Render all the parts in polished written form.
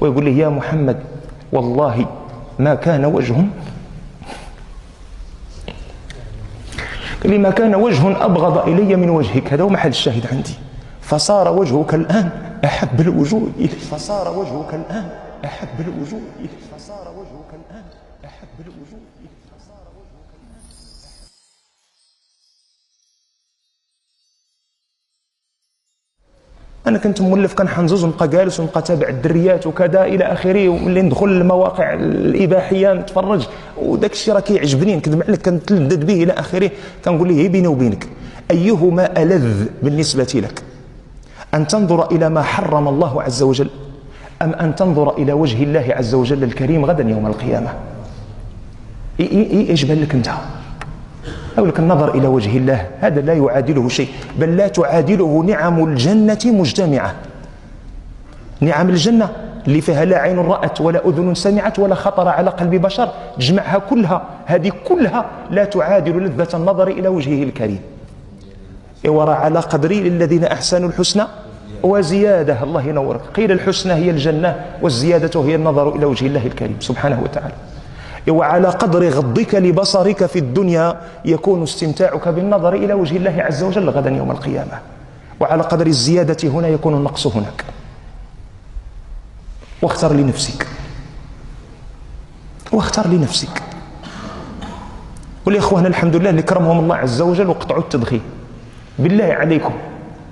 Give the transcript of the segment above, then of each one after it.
ويقول له يا محمد والله ما كان وجه، قال لي ما كان وجه أبغض إلي من وجهك، هذا هو محل الشاهد عندي. فصار وجهك الآن أحب الوجوه إلي، فصار وجهك الآن أحب الوجوه إلي، فصار وجهك الآن أحب الوجوه إلي، فصار وجهك الآن. أنا كنت مولف كنحنزز ونبقى جالس ونبقى تابع الدريات وكذا إلى آخره، وملي ندخل المواقع الإباحية نتفرج وداك الشيء راه كيعجبني، نكذب عليك كنتلذذ به إلى آخره. كنقول ليه بيني وبينك أيهما ألذ بالنسبة لك، أن تنظر إلى ما حرم الله عز وجل أم أن تنظر إلى وجه الله عز وجل الكريم غدا يوم القيامة؟ إيش بان لك أنت؟ أقول لك النظر إلى وجه الله هذا لا يعادله شيء، بل لا تعادله نعم الجنة مجتمعة. نعم الجنة اللي فيها لا عين رأت ولا أذن سمعت ولا خطر على قلب بشر، تجمعها كلها، هذه كلها لا تعادل لذة النظر إلى وجهه الكريم. ورى على قدر للذين أحسنوا الحسنى وزيادة. الله ينورك. قيل الحسنى هي الجنة والزيادة هي النظر إلى وجه الله الكريم سبحانه وتعالى. وعلى قدر غضك لبصرك في الدنيا يكون استمتاعك بالنظر إلى وجه الله عز وجل غدا يوم القيامة، وعلى قدر الزيادة هنا يكون النقص هناك. واختر لنفسك، واختر لنفسك. والإخوان الحمد لله اللي كرمهم الله عز وجل وقطعوا التدخين. بالله عليكم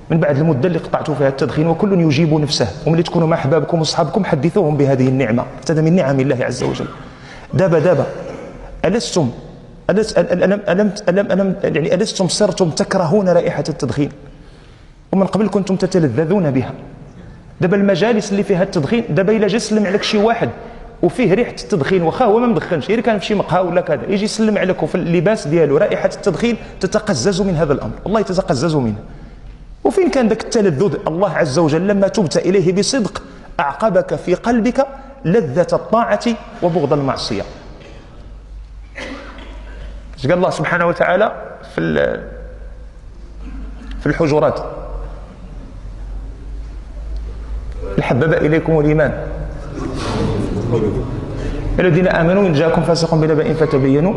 من بعد المدة اللي قطعتوا فيها التدخين وكل يجيب نفسه، وملي تكونوا مع أحبابكم واصحابكم حدثوهم بهذه النعمة، هذا من نعم الله عز وجل. دابا ألستم صرتم تكرهون رائحة التدخين، ومن قبل كنتم تتلذذون بها. دابا المجالس اللي فيها التدخين، دابا إلا جا يسلم عليك شي واحد وفيه ريحة التدخين، واخا هو ما مدخنش، غير كان في شي مقهى ولا كذا، يجي يسلم عليك وفي اللباس ديالو رائحة التدخين، تتقزز من هذا الأمر، والله تتقزز منه. وفين كان ذاك التلذذ؟ الله عز وجل لما تبت إليه بصدق أعقبك في قلبك لذة الطاعة وبغض المعصية. قال الله سبحانه وتعالى في الحجرات: حبب إليكم الإيمان الذين آمنوا إن جاءكم فاسق بنبأ فتبينوا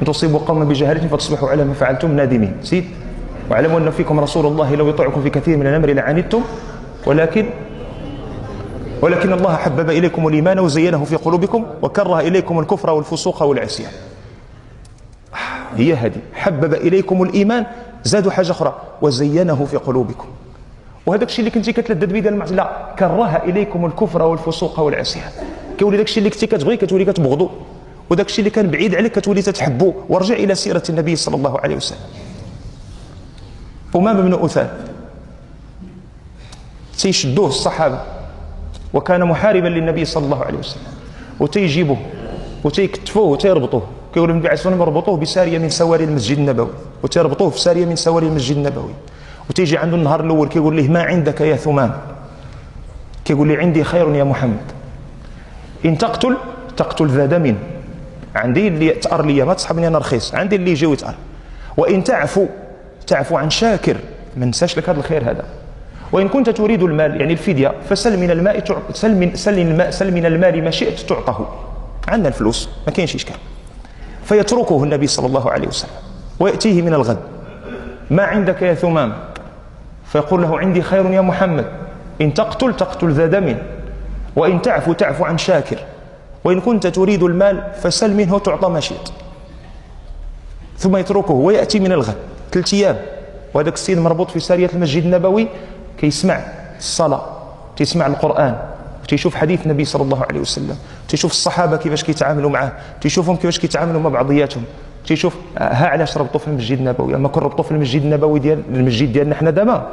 أن تصيبوا قوما بجهالة فتصبحوا على ما فعلتم نادمين. سيد واعلموا أن فيكم رسول الله لو يطيعكم في كثير من الأمر لعنتم ولكن الله حبب إليكم الإيمان وزينه في قلوبكم وكره إليكم الكفر والفسوق والعصيان. هي هذه، حبب إليكم الإيمان، زادوا حاجة أخرى وزينه في قلوبكم. وهذاك الشيء اللي كنتي كتلذذ به ديال المعصيه، لا، كره اليكم الكفر والفسوق والعصيان. كيولي داك الشيء اللي كنتي كتبغي كتولي كتبغضو، وداك الشيء اللي كان بعيد عليك كتولي تتحبو. وارجع الى سيره النبي صلى الله عليه وسلم. أمامة بن أثال تيشدوه الصحابه، وكان محاربا للنبي صلى الله عليه وسلم، وتيجيبوه وتيكتفوه وتيربطوه. كيقول النبي عليه الصلاه والسلام يربطوه بساريه من سواري المسجد النبوي، وتيربطوه في ساريه من سواري المسجد النبوي. وتيجي عنده النهار الاول كيقول ليه: ما عندك يا ثمام؟ كيقول لي: عندي خير يا محمد، ان تقتل ذا دم، عندي اللي تأر لي ما تصحبني انا رخيص، عندي اللي يجي ويتأر، وان تعفو عن شاكر، ما نساش لك هذا الخير هذا، وان كنت تريد المال يعني الفديه فسل من الماء سل من المال ما شئت تعطه. عندنا الفلوس ما كاينش اشكال. فيتركه النبي صلى الله عليه وسلم ويأتيه من الغد: ما عندك يا ثمام؟ فيقول له: عندي خير يا محمد، إن تقتل ذا دم، وإن تعفو عن شاكر، وإن كنت تريد المال فسل منه تعطى ما شئت. ثم يتركه ويأتي من الغد 3 أيام، وهذاك السيد مربوط في سارية المسجد النبوي كيسمع الصلاة، تيسمع القرآن، تيشوف حديث النبي صلى الله عليه وسلم، تيشوف الصحابة كيفاش كيتعاملوا معه، تيشوفهم كيفاش كيتعاملوا مع بعضياتهم، تيشوف ها علاش ربطوا في المسجد النبوي. اما كون ربطوا في المسجد النبوي ديال المسجد ديالنا حنا دابا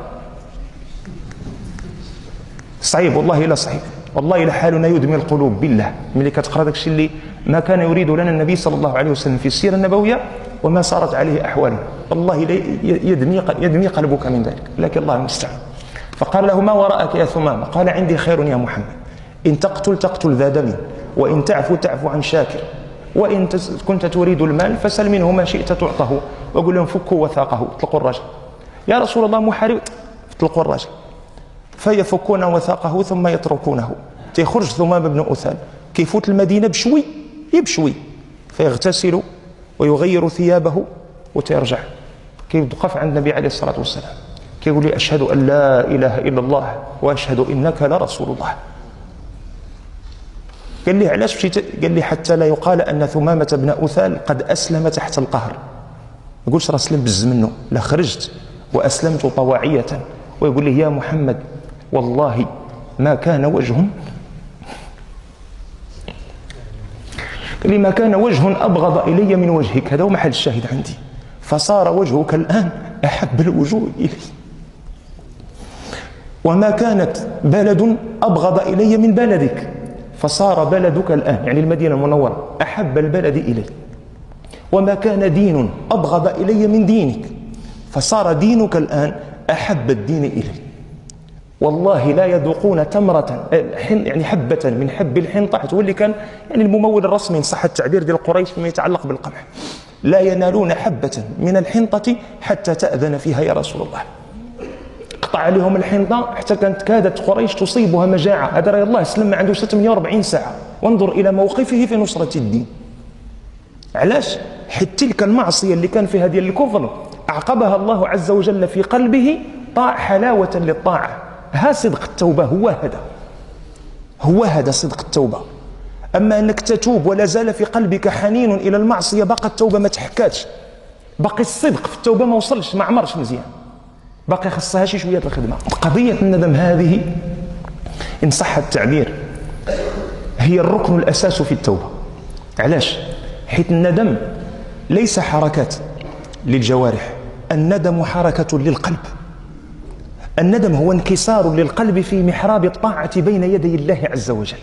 صعيب، والله الا صعيب، والله الا حالنا يدمي القلوب. بالله ملي كتقرا داك الشيء اللي ما كان يريد لنا النبي صلى الله عليه وسلم في السيره النبويه وما صارت عليه احواله، والله يدمي قلبك من ذلك، لكن الله المستعان. فقال له: ما وراءك يا ثمامه؟ قال: عندي خير يا محمد، ان تقتل ذا دم، وان تعفو عن شاكر، وإن كنت تريد المال فسل منه ما شئت تعطه. وأقول لهم: فكوا وثاقه، اطلقوا الرجل. يا رسول الله محارب، اطلقوا الرجل. فيفكون وثاقه ثم يتركونه، تيخرج ثمامة بن أثال كيفوت المدينة بشوي بشوي، فيغتسل ويغير ثيابه وتيرجع كيوقف عند النبي عليه الصلاة والسلام كيقول لي أشهد أن لا إله إلا الله وأشهد إنك لرسول الله. قال لي علاش مشيت؟ قال لي حتى لا يقال أن ثمامة بن أثال قد أسلم تحت القهر. ما يقولش راه سلم بز منه، لا خرجت وأسلمت طواعية. ويقول لي يا محمد والله ما كان وجه، قال لي ما كان وجه أبغض إلي من وجهك، هذا هو محل الشاهد عندي، فصار وجهك الآن أحب الوجوه إلي، وما كانت بلد أبغض إلي من بلدك، فصار بلدك الآن يعني المدينة المنورة أحب البلد إلي، وما كان دين أبغض إلي من دينك، فصار دينك الآن أحب الدين إلي. والله لا يذوقون تمرة يعني حبة من حب الحنطة، هو اللي كان يعني الممول الرسمي إن صح التعبير ديال قريش فيما يتعلق بالقمح، لا ينالون حبة من الحنطة حتى تأذن فيها يا رسول الله. قطع عليهم الحنطة حتى كانت كادت قريش تصيبها مجاعة. هذا رأي الله سلم عنده 640 ساعة، وانظر إلى موقفه في نصرة الدين. علاش؟ حتى تلك المعصية اللي كان فيها ديال الكفر أعقبها الله عز وجل في قلبه حلاوة للطاعة. ها صدق التوبة، هو هذا صدق التوبة. أما أنك تتوب ولا زال في قلبك حنين إلى المعصية، باقي التوبة ما تحكاتش، باقي الصدق في التوبة ما وصلش، ما عمرش مزيان، باقي خصها شي شوية الخدمة. قضية الندم هذه إن صح التعبير هي الركن الأساس في التوبة. علاش؟ حيث الندم ليس حركات للجوارح، الندم حركة للقلب. الندم هو انكسار للقلب في محراب الطاعة بين يدي الله عز وجل.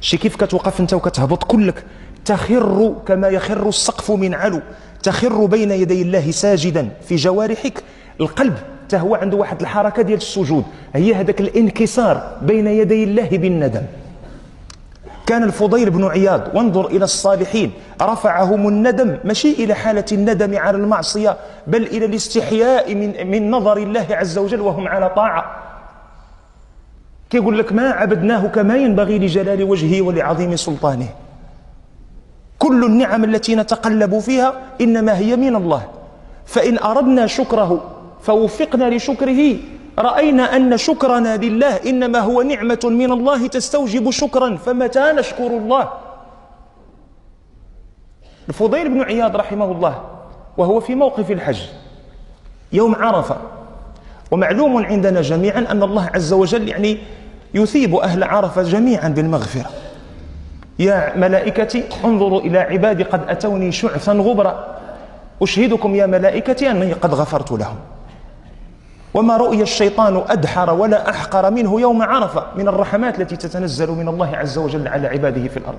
شي كيف كتوقف انت وكتهبط كلك، تخر كما يخر السقف من علو، تخر بين يدي الله ساجدا في جوارحك. القلب هو عنده واحد الحركة ديال السجود، هي هذاك الانكسار بين يدي الله بالندم. كان الفضيل بن عياض، وانظر إلى الصالحين، رفعهم الندم ماشي إلى حالة الندم على المعصية، بل إلى الاستحياء من نظر الله عز وجل وهم على طاعة. كيقول لك ما عبدناه كما ينبغي لجلال وجهه ولعظيم سلطانه. كل النعم التي نتقلب فيها إنما هي من الله، فإن أردنا شكره فوفقنا لشكره رأينا أن شكرنا لله إنما هو نعمة من الله تستوجب شكرا، فمتى نشكر الله؟ الفضيل بن عياض رحمه الله وهو في موقف الحج يوم عرفة، ومعلوم عندنا جميعا أن الله عز وجل يعني يثيب أهل عرفة جميعا بالمغفرة. يا ملائكتي انظروا إلى عبادي قد أتوني شعثا غبرا، أشهدكم يا ملائكتي أني قد غفرت لهم. وما رؤي الشيطان أدحر ولا أحقر منه يوم عرفة من الرحمات التي تتنزل من الله عز وجل على عباده في الأرض.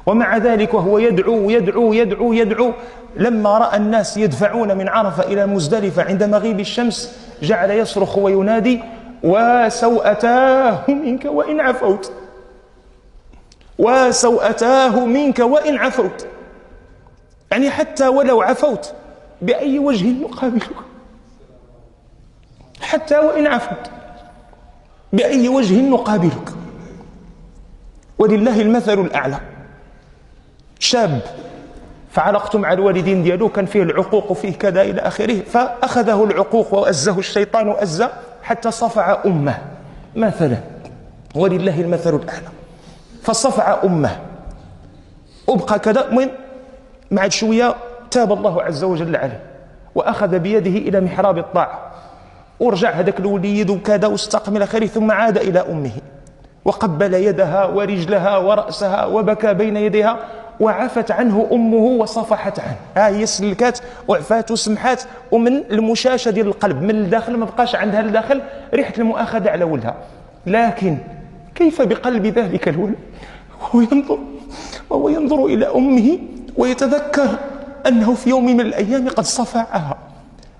ومع ذلك وهو يدعو يدعو يدعو يدعو، لما رأى الناس يدفعون من عرفة إلى مزدلفة عند مغيب الشمس جعل يصرخ وينادي: وسوءتاه منك وإن عفوت، وسوءتاه منك وإن عفوت، يعني حتى ولو عفوت بأي وجه يقابلك، حتى وإن عفوت بأي وجه نقابلك. ولله المثل الأعلى. شاب فعلقت مع الوالدين ديالو، كان فيه العقوق وفيه كذا إلى آخره، فأخذه العقوق وأزه الشيطان أزة حتى صفع أمه مثلا، ولله المثل الأعلى، فصفع أمه أبقى كذا. المهم بعد شوية تاب الله عز وجل عليه وأخذ بيده إلى محراب الطاعة، ورجع هذاك الوليد وكذا واستقم إلى آخره، ثم عاد إلى أمه وقبل يدها ورجلها ورأسها وبكى بين يديها، وعفت عنه أمه وصفحت عنه. هي سلكات وعفات وسمحات، ومن المشاشة ديال القلب من الداخل ما بقاش عندها الداخل ريحة المؤاخذة على ولدها. لكن كيف بقلب ذلك الولد وهو ينظر إلى أمه ويتذكر أنه في يوم من الأيام قد صفعها؟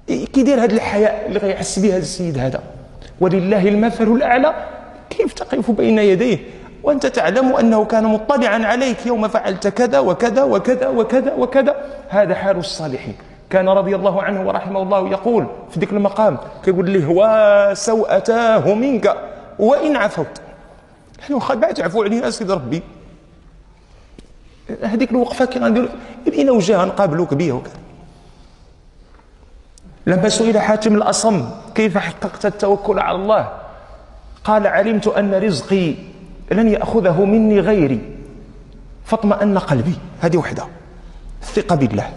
كيدير هذا الحياء اللي غيحس به هذا السيد هذا؟ ولله المثل الأعلى. كيف تقف بين يديه وأنت تعلم أنه كان مطلعا عليك يوم فعلت كذا وكذا وكذا وكذا وكذا؟ هذا حال الصالحين. كان رضي الله عنه ورحمه الله يقول في ذلك المقام، كيقول له: وسوءتاه منك وإن عفوت. نحن واخا كاع تعفو علينا سيدي ربي، هذيك الوقفه كي غنديروا لقينا وجه نقابلوك به وكذا. لما سئل حاتم الأصم كيف حققت التوكل على الله قال علمت أن رزقي لن يأخذه مني غيري فاطمأن قلبي، هذه وحده الثقة بالله.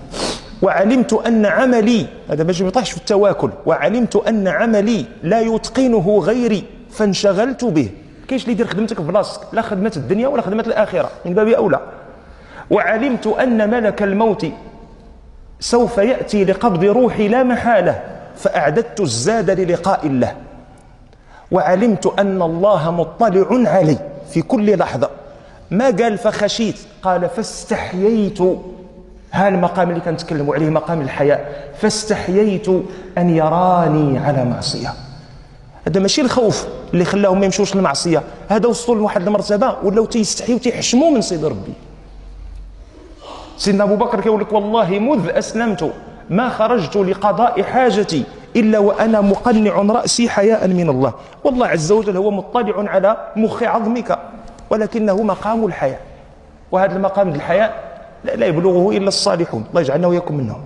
وعلمت أن عملي، هذا باش ما يطيحش في التواكل، وعلمت أن عملي لا يتقنه غيري فانشغلت به. كاينش اللي يدير خدمتك في بلاصتك، لا خدمة الدنيا ولا خدمة الآخرة، من باب أولى. وعلمت أن ملك الموت سوف يأتي لقبض روحي لا محالة فأعددت الزاد للقاء الله. وعلمت أن الله مطلع علي في كل لحظة، ما قال فخشيت، قال فاستحييت. ها المقام اللي كنتكلموا عليه مقام الحياء، فاستحييت أن يراني على معصية. هذا ماشي الخوف اللي خلاهم ما يمشوش للمعصية، هذا وصلوا لواحد المرتبة ولاو تيستحيوا تيحشموا من سيد ربي. سيدنا أبو بكر كيقول لك والله مذ أسلمت ما خرجت لقضاء حاجتي إلا وأنا مقنع رأسي حياء من الله. والله عز وجل هو مطلع على مخ عظمك، ولكنه مقام الحياء، وهذا المقام الحياء لا يبلغه إلا الصالحون. الله يجعلنا وإياكم منهم.